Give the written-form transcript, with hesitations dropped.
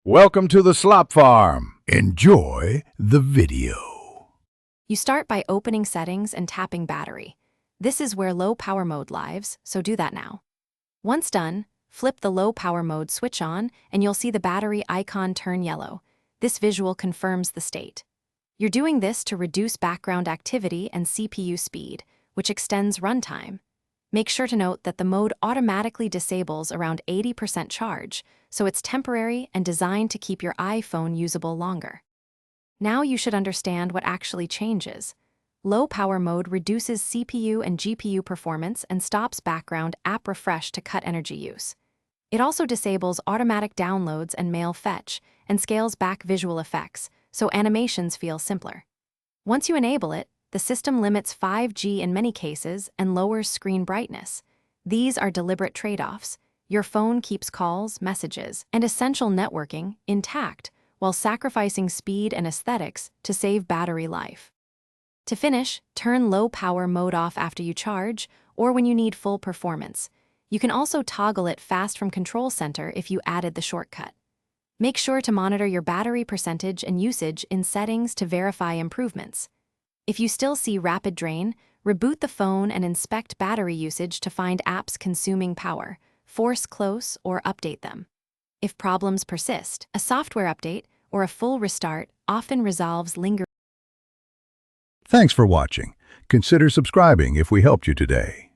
Welcome to the Slop Farm. Enjoy the video. You start by opening Settings and tapping Battery. This is where low power mode lives, so do that now. Once done, flip the low power mode switch on and you'll see the battery icon turn yellow. This visual confirms the state. You're doing this to reduce background activity and CPU speed, which extends runtime. Make sure to note that the mode automatically disables around 80% charge, so it's temporary and designed to keep your iPhone usable longer. Now you should understand what actually changes. Low power mode reduces CPU and GPU performance and stops background app refresh to cut energy use. It also disables automatic downloads and mail fetch and scales back visual effects, so animations feel simpler. Once you enable it, the system limits 5G in many cases and lowers screen brightness. These are deliberate trade-offs. Your phone keeps calls, messages, and essential networking intact while sacrificing speed and aesthetics to save battery life. To finish, turn low power mode off after you charge or when you need full performance. You can also toggle it fast from Control Center if you added the shortcut. Make sure to monitor your battery percentage and usage in Settings to verify improvements. If you still see rapid drain, reboot the phone and inspect battery usage to find apps consuming power, force close, or update them. If problems persist, a software update or a full restart often resolves lingering. Thanks for watching. Consider subscribing if we helped you today.